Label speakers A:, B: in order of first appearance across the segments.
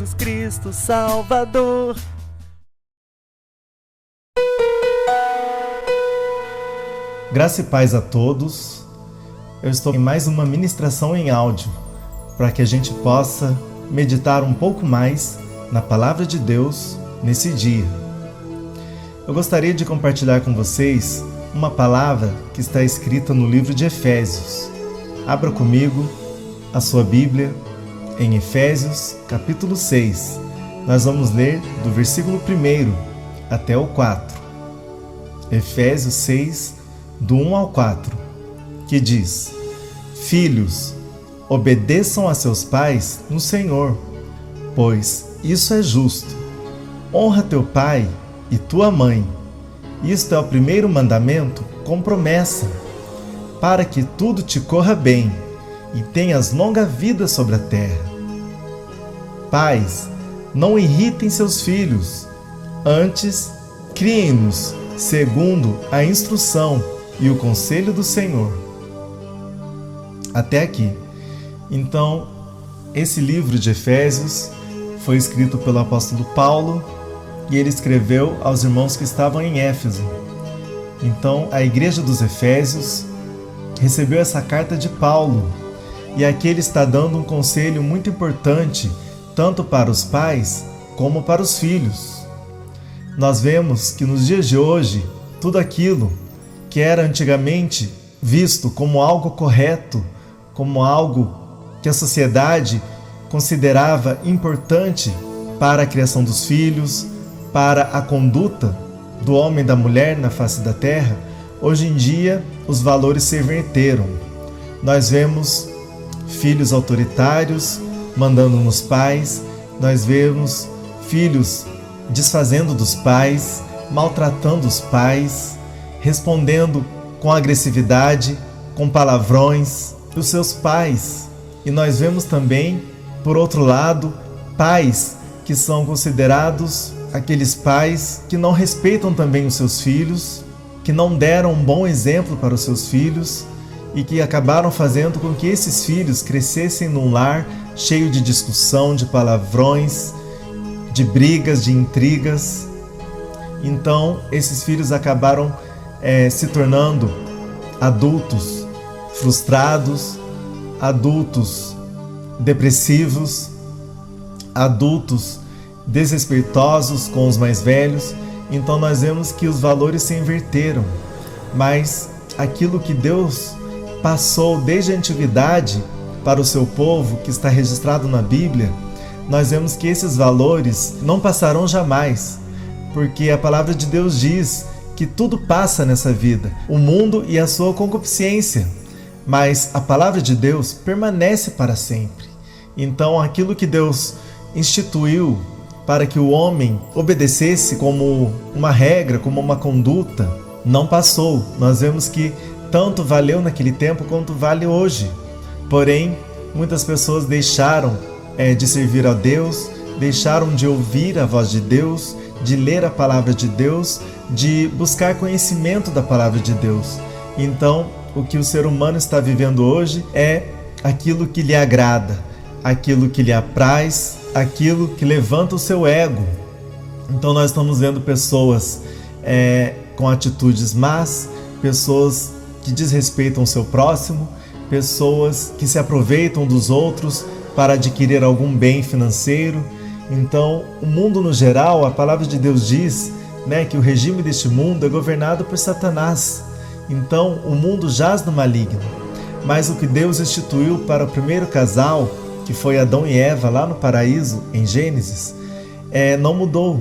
A: Jesus Cristo Salvador.
B: Graça e paz a todos. Eu estou em mais uma ministração em áudio, para que a gente possa meditar um pouco mais na Palavra de Deus nesse dia. Eu gostaria de compartilhar com vocês uma palavra que está escrita no livro de Efésios. Abra comigo a sua Bíblia em Efésios, capítulo 6. Nós vamos ler do versículo 1 até o 4. Efésios 6, do 1 ao 4, que diz: Filhos, obedeçam a seus pais no Senhor, pois isso é justo. Honra teu pai e tua mãe. Isto é o primeiro mandamento com promessa, para que tudo te corra bem e tenhas longa vida sobre a terra. Pais, não irritem seus filhos, antes criem-nos segundo a instrução e o conselho do Senhor. Até aqui. Então, esse livro de Efésios foi escrito pelo apóstolo Paulo e ele escreveu aos irmãos que estavam em Éfeso. Então, a igreja dos Efésios recebeu essa carta de Paulo e aqui ele está dando um conselho muito importante tanto para os pais como para os filhos. Nós vemos que nos dias de hoje, tudo aquilo que era antigamente visto como algo correto, como algo que a sociedade considerava importante para a criação dos filhos, para a conduta do homem e da mulher na face da terra, hoje em dia os valores se inverteram. Nós vemos filhos autoritários mandando nos pais, nós vemos filhos desfazendo dos pais, maltratando os pais, respondendo com agressividade, com palavrões, os seus pais. E nós vemos também, por outro lado, pais que são considerados aqueles pais que não respeitam também os seus filhos, que não deram um bom exemplo para os seus filhos e que acabaram fazendo com que esses filhos crescessem num lar cheio de discussão, de palavrões, de brigas, de intrigas. Então, esses filhos acabaram se tornando adultos frustrados, adultos depressivos, adultos desrespeitosos com os mais velhos. Então nós vemos que os valores se inverteram, mas aquilo que Deus passou desde a antiguidade para o seu povo, que está registrado na Bíblia, nós vemos que esses valores não passarão jamais, porque a palavra de Deus diz que tudo passa nessa vida, o mundo e a sua concupiscência, mas a palavra de Deus permanece para sempre. Então aquilo que Deus instituiu para que o homem obedecesse como uma regra, como uma conduta, não passou. Nós vemos que tanto valeu naquele tempo quanto vale hoje. Porém, muitas pessoas deixaram de servir a Deus, deixaram de ouvir a voz de Deus, de ler a palavra de Deus, de buscar conhecimento da palavra de Deus. Então, o que o ser humano está vivendo hoje é aquilo que lhe agrada, aquilo que lhe apraz, aquilo que levanta o seu ego. Então nós estamos vendo pessoas com atitudes más, pessoas que desrespeitam o seu próximo, pessoas que se aproveitam dos outros para adquirir algum bem financeiro. Então, o mundo no geral, a palavra de Deus diz, que o regime deste mundo é governado por Satanás. Então, o mundo jaz no maligno. Mas o que Deus instituiu para o primeiro casal, que foi Adão e Eva lá no paraíso, em Gênesis, não mudou.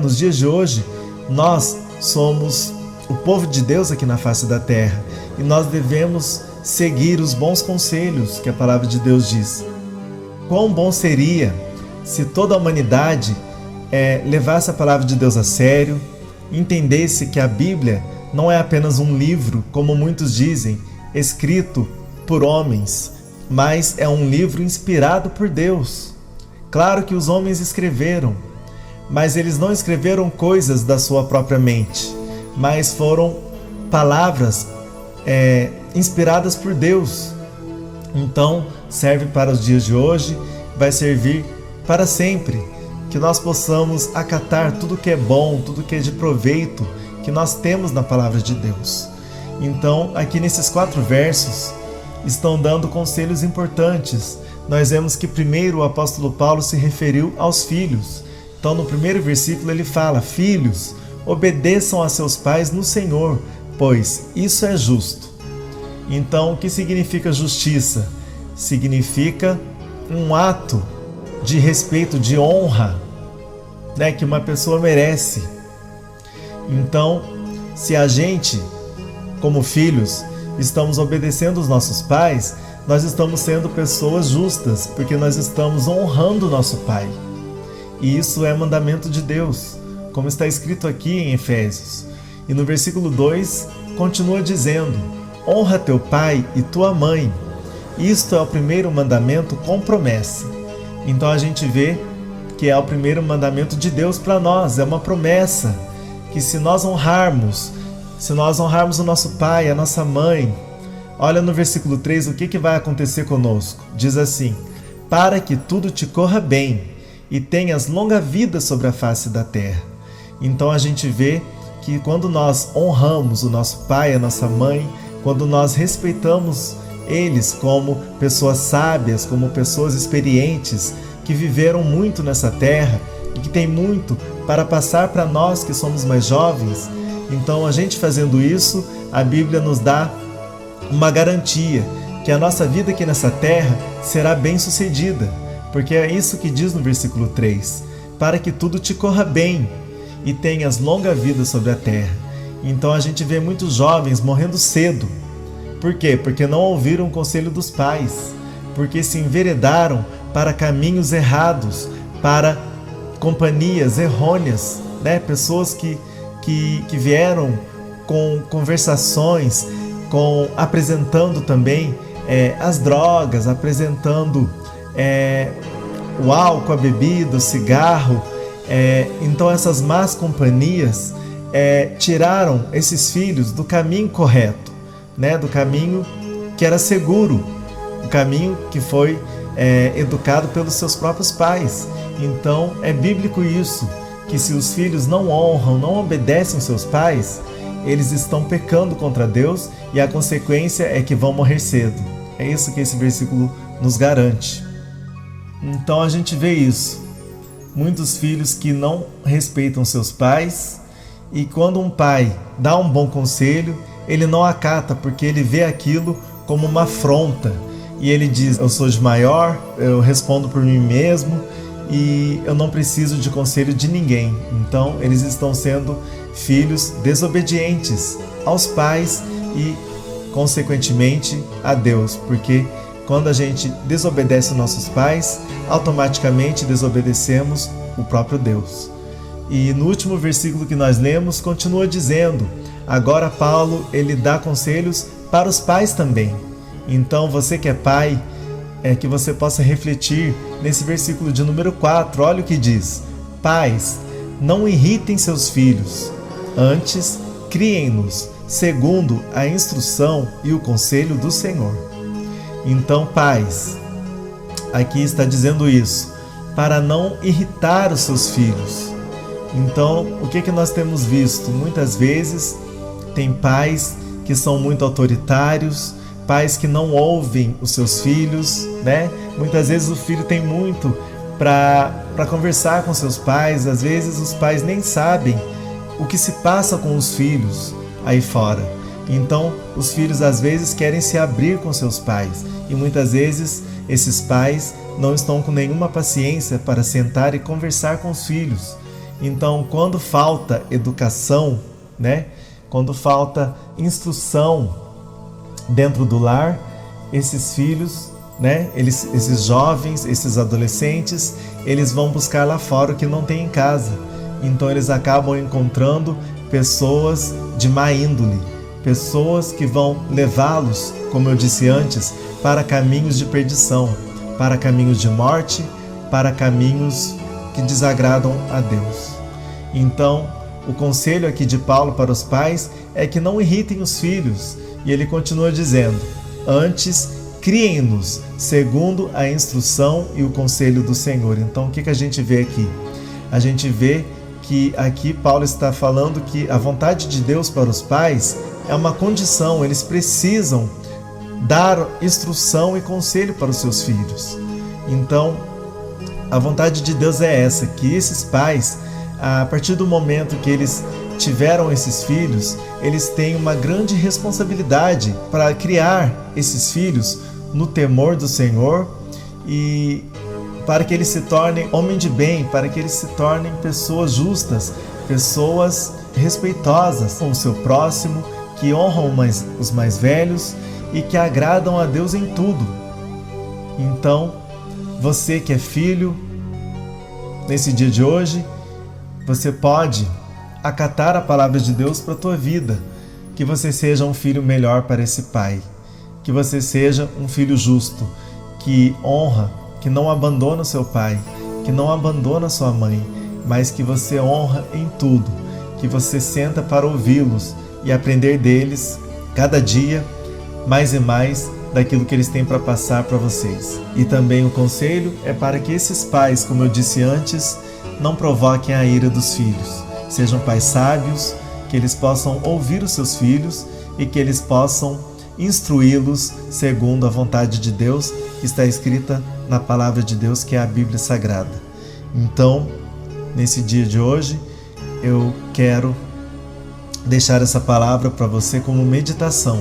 B: Nos dias de hoje, nós somos o povo de Deus aqui na face da terra e nós devemos seguir os bons conselhos que a palavra de Deus diz. Quão bom seria se toda a humanidade levasse a palavra de Deus a sério, entendesse que a Bíblia não é apenas um livro, como muitos dizem, escrito por homens, mas é um livro inspirado por Deus. Claro que os homens escreveram, mas eles não escreveram coisas da sua própria mente, mas foram palavras inspiradas por Deus. Então, serve para os dias de hoje, vai servir para sempre, que nós possamos acatar tudo que é bom, tudo que é de proveito, que nós temos na palavra de Deus. Então, aqui nesses 4 versos, estão dando conselhos importantes. Nós vemos que primeiro o apóstolo Paulo se referiu aos filhos. Então, no primeiro versículo ele fala: filhos, obedeçam a seus pais no Senhor, pois isso é justo. Então, o que significa justiça? Significa um ato de respeito, de honra, né, que uma pessoa merece. Então, se a gente, como filhos, estamos obedecendo os nossos pais, nós estamos sendo pessoas justas, porque nós estamos honrando o nosso pai. E isso é mandamento de Deus, como está escrito aqui em Efésios. E no versículo 2, continua dizendo: honra teu pai e tua mãe. Isto é o primeiro mandamento com promessa. Então a gente vê que é o primeiro mandamento de Deus para nós, é uma promessa, que se nós honrarmos o nosso pai, a nossa mãe, olha no versículo 3 o que vai acontecer conosco. Diz assim: para que tudo te corra bem e tenhas longa vida sobre a face da terra. Então a gente vê que quando nós honramos o nosso pai, a nossa mãe, quando nós respeitamos eles como pessoas sábias, como pessoas experientes, que viveram muito nessa terra e que tem muito para passar para nós que somos mais jovens, então a gente fazendo isso, a Bíblia nos dá uma garantia que a nossa vida aqui nessa terra será bem sucedida, porque é isso que diz no versículo 3, para que tudo te corra bem e tenhas longa vida sobre a terra. Então a gente vê muitos jovens morrendo cedo. Por quê? Porque não ouviram o conselho dos pais, porque se enveredaram para caminhos errados, para companhias errôneas, né? Pessoas que vieram com conversações, apresentando também as drogas, apresentando o álcool, a bebida, o cigarro. Então essas más companhias tiraram esses filhos do caminho correto, né? Do caminho que era seguro, o caminho que foi educado pelos seus próprios pais. Então é bíblico isso, que se os filhos não honram, não obedecem aos seus pais, eles estão pecando contra Deus e a consequência é que vão morrer cedo. É isso que esse versículo nos garante. Então a gente vê isso, muitos filhos que não respeitam seus pais, e quando um pai dá um bom conselho, ele não acata, porque ele vê aquilo como uma afronta. E ele diz: eu sou de maior, eu respondo por mim mesmo e eu não preciso de conselho de ninguém. Então eles estão sendo filhos desobedientes aos pais e, consequentemente, a Deus. Porque quando a gente desobedece aos nossos pais, automaticamente desobedecemos o próprio Deus. E no último versículo que nós lemos, continua dizendo: agora Paulo, ele dá conselhos para os pais também. Então você que é pai, que você possa refletir nesse versículo de número 4, olha o que diz: pais, não irritem seus filhos, antes criem-nos segundo a instrução e o conselho do Senhor. Então, pais, aqui está dizendo isso, para não irritar os seus filhos. Então, o que nós temos visto? Muitas vezes tem pais que são muito autoritários, pais que não ouvem os seus filhos, né? Muitas vezes o filho tem muito para conversar com seus pais, às vezes os pais nem sabem o que se passa com os filhos aí fora. Então, os filhos às vezes querem se abrir com seus pais e muitas vezes esses pais não estão com nenhuma paciência para sentar e conversar com os filhos. Então, quando falta educação, né? Quando falta instrução dentro do lar, esses filhos, né? Esses jovens, esses adolescentes, eles vão buscar lá fora o que não tem em casa. Então eles acabam encontrando pessoas de má índole, pessoas que vão levá-los, como eu disse antes, para caminhos de perdição, para caminhos de morte, para caminhos que desagradam a Deus. Então, o conselho aqui de Paulo para os pais é que não irritem os filhos. E ele continua dizendo: antes criem-nos segundo a instrução e o conselho do Senhor. Então, o que a gente vê aqui? A gente vê que aqui Paulo está falando que a vontade de Deus para os pais é uma condição, eles precisam dar instrução e conselho para os seus filhos. Então, a vontade de Deus é essa, que esses pais, a partir do momento que eles tiveram esses filhos, eles têm uma grande responsabilidade para criar esses filhos no temor do Senhor e para que eles se tornem homens de bem, para que eles se tornem pessoas justas, pessoas respeitosas com o seu próximo, que honram os mais velhos e que agradam a Deus em tudo. Então, você que é filho, nesse dia de hoje, você pode acatar a palavra de Deus para a tua vida, que você seja um filho melhor para esse pai, que você seja um filho justo, que honra, que não abandona o seu pai, que não abandona sua mãe, mas que você honra em tudo, que você senta para ouvi-los e aprender deles cada dia mais e mais daquilo que eles têm para passar para vocês. E também o conselho é para que esses pais, como eu disse antes, não provoquem a ira dos filhos. Sejam pais sábios, que eles possam ouvir os seus filhos e que eles possam instruí-los segundo a vontade de Deus, que está escrita na palavra de Deus, que é a Bíblia Sagrada. Então, nesse dia de hoje, eu quero deixar essa palavra para você como meditação,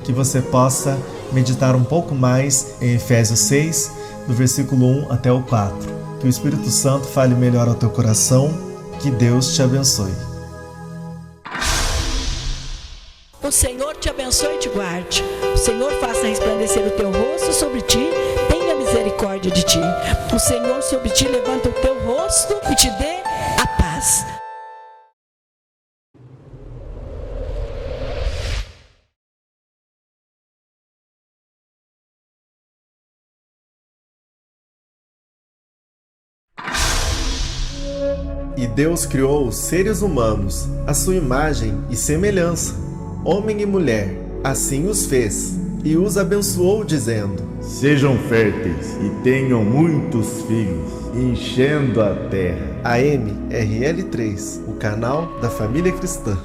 B: que você possa meditar um pouco mais em Efésios 6, do versículo 1 até o 4. Que o Espírito Santo fale melhor ao teu coração, que Deus te abençoe.
C: O Senhor te abençoe e te guarde. O Senhor faça resplandecer o teu rosto sobre ti, tenha misericórdia de ti. O Senhor sobre ti levanta o teu rosto e te dê a paz.
B: E Deus criou os seres humanos, à sua imagem e semelhança, homem e mulher, assim os fez, e os abençoou, dizendo:
D: Sejam férteis e tenham muitos filhos, enchendo a terra.
B: AMRL3, o canal da família cristã.